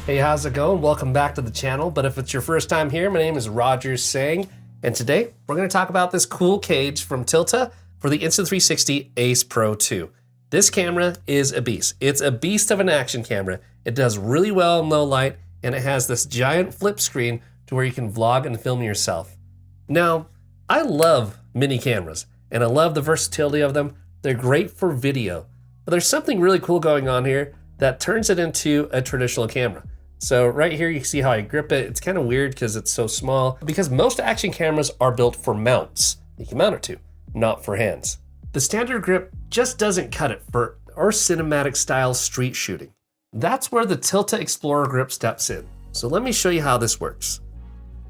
Hey, how's it going? Welcome back to the channel. But if it's your first time here, my name is Roger Sang, and today we're going to talk about this cool cage from Tilta for the Insta360 Ace Pro 2. This camera is a beast. It's a beast of an action camera. It does really well in low light, and it has this giant flip screen to where you can vlog and film yourself. Now, I love mini cameras, and I love the versatility of them. They're great for video, but there's something really cool going on here that turns it into a traditional camera. So right here, you see how I grip it. It's kind of weird because it's so small, because most action cameras are built for mounts you can mount it to, not for hands. The standard grip just doesn't cut it for our cinematic style street shooting. That's where the Tilta Explorer grip steps in. So let me show you how this works.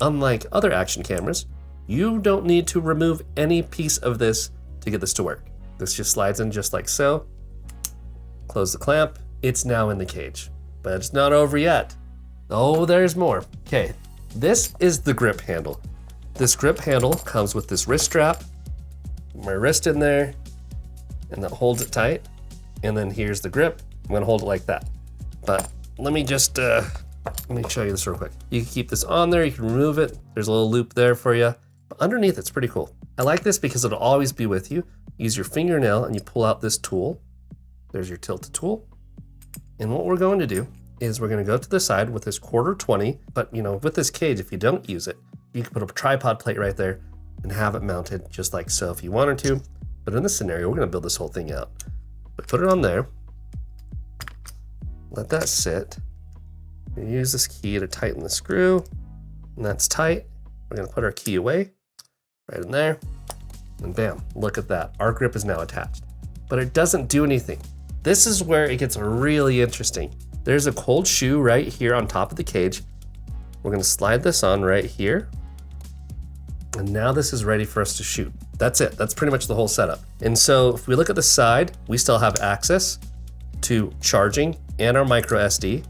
Unlike other action cameras, you don't need to remove any piece of this to get this to work. This just slides in just like so. Close the clamp. It's now in the cage, but it's not over yet. Oh, there's more. Okay, this is the grip handle. This grip handle comes with this wrist strap, my wrist in there, and that holds it tight. And then here's the grip. I'm gonna hold it like that. But let me just, let me show you this real quick. You can keep this on there, you can remove it. There's a little loop there for you. But underneath, it's pretty cool. I like this because it'll always be with you. Use your fingernail and you pull out this tool. There's your Tilta tool. And what we're going to do is we're going to go to the side with this 1/4-20, but with this cage, if you don't use it, you can put a tripod plate right there and have it mounted just like so if you wanted to. But in this scenario, we're going to build this whole thing out. But put it on there, let that sit. We use this key to tighten the screw, and that's tight. We're going to put our key away right in there, and bam, look at that. Our grip is now attached, but it doesn't do anything. This is where it gets really interesting. There's a cold shoe right here on top of the cage. We're gonna slide this on right here. And now this is ready for us to shoot. That's it, that's pretty much the whole setup. And so if we look at the side, we still have access to charging and our micro SD.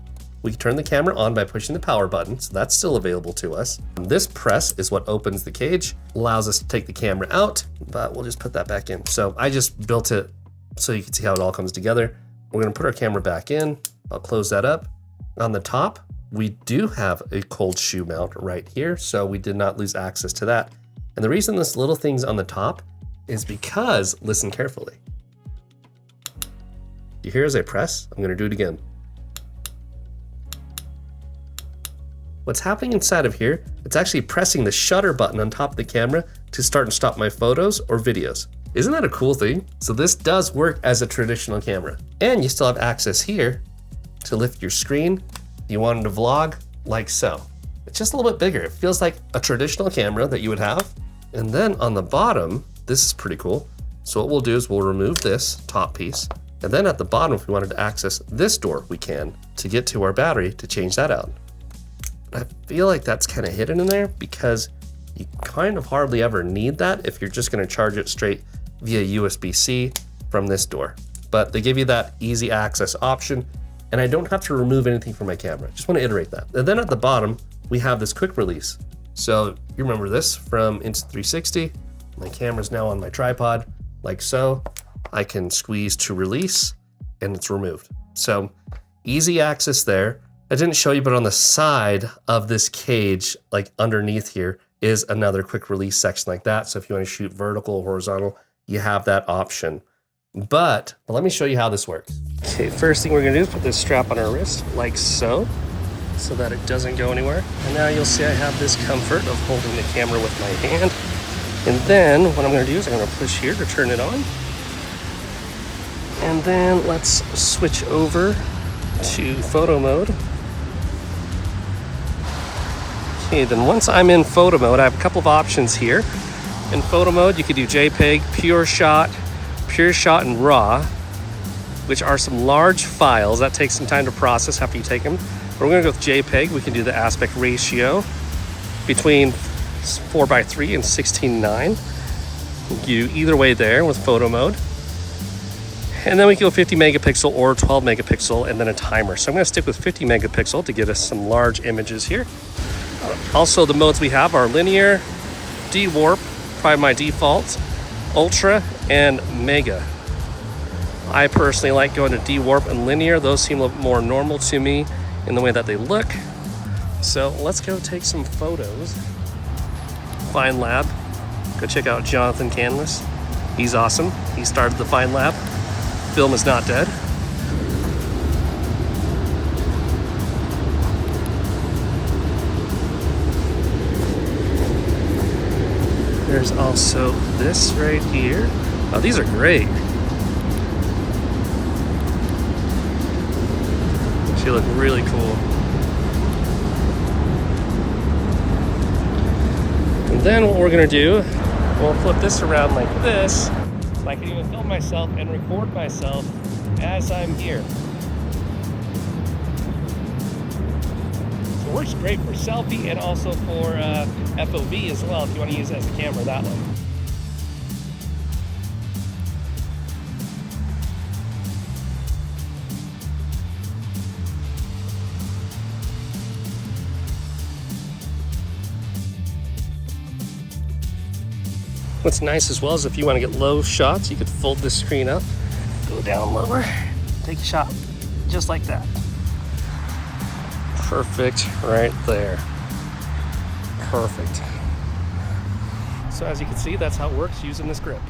We can turn the camera on by pushing the power button, so that's still available to us. This press is what opens the cage, allows us to take the camera out, but we'll just put that back in. So I just built it so you can see how it all comes together. We're gonna put our camera back in. I'll close that up. On the top, we do have a cold shoe mount right here, so we did not lose access to that. And the reason this little thing's on the top is because, listen carefully. You hear as I press? I'm gonna do it again. What's happening inside of here, it's actually pressing the shutter button on top of the camera to start and stop my photos or videos. Isn't that a cool thing? So this does work as a traditional camera. And you still have access here to lift your screen. You wanted to vlog like so. It's just a little bit bigger. It feels like a traditional camera that you would have. And then on the bottom, this is pretty cool. So what we'll do is we'll remove this top piece. And then at the bottom, if we wanted to access this door, we can to get to our battery to change that out. But I feel like that's kind of hidden in there because you kind of hardly ever need that if you're just gonna charge it straight via USB-C from this door. But they give you that easy access option, and I don't have to remove anything from my camera. Just want to iterate that. And then at the bottom, we have this quick release. So you remember this from Insta360. My camera's now on my tripod, like so. I can squeeze to release, and it's removed. So easy access there. I didn't show you, but on the side of this cage, like underneath here, is another quick release section like that. So if you want to shoot vertical or horizontal, you have that option. But let me show you how this works. Okay, first thing we're gonna do is put this strap on our wrist like so that it doesn't go anywhere. And now you'll see I have this comfort of holding the camera with my hand. And then what I'm gonna do is I'm gonna push here to turn it on. And then let's switch over to photo mode. Okay, then once I'm in photo mode, I have a couple of options here. In photo mode, you could do JPEG, Pure Shot, and RAW, which are some large files that take some time to process after you take them. But we're gonna go with JPEG. We can do the aspect ratio between 4:3 and 16:9. You do either way there with photo mode. And then we can go 50 megapixel or 12 megapixel and then a timer. So I'm gonna stick with 50 megapixel to get us some large images here. Also, the modes we have are linear, D-Warp, probably my default, Ultra, and Mega. I personally like going to D-Warp and linear. Those seem a little more normal to me. in the way that they look. So let's go take some photos. Fine Lab. Go check out Jonathan Canlis. He's awesome. He started the Fine Lab. Film is not dead. There's also this right here. Oh, these are great. She look really cool. And then what we're gonna do, we'll flip this around like this. So I can even film myself and record myself as I'm here. So it works great for selfie and also for FOV as well if you want to use it as a camera that way. What's nice as well is if you want to get low shots, you could fold this screen up, go down lower, take a shot just like that. Perfect right there. Perfect. So as you can see, that's how it works using this grip.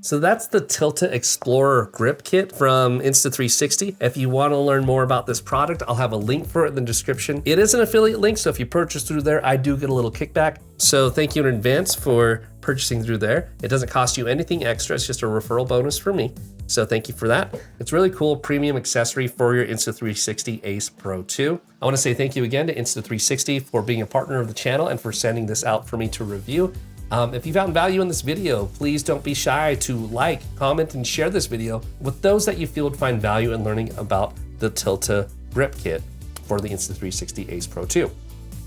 So that's the Tilta Explorer grip kit from Insta360. If you want to learn more about this product, I'll have a link for it in the description. It is an affiliate link, so if you purchase through there, I do get a little kickback. So thank you in advance for purchasing through there. It doesn't cost you anything extra, it's just a referral bonus for me. So thank you for that. It's really cool premium accessory for your Insta360 Ace Pro 2. I want to say thank you again to Insta360 for being a partner of the channel and for sending this out for me to review. If you found value in this video, please don't be shy to like, comment, and share this video with those that you feel would find value in learning about the Tilta grip kit for the Insta360 Ace Pro 2. If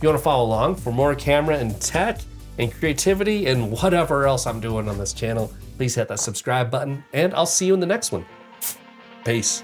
you want to follow along for more camera and tech and creativity and whatever else I'm doing on this channel, please hit that subscribe button, and I'll see you in the next one. Peace.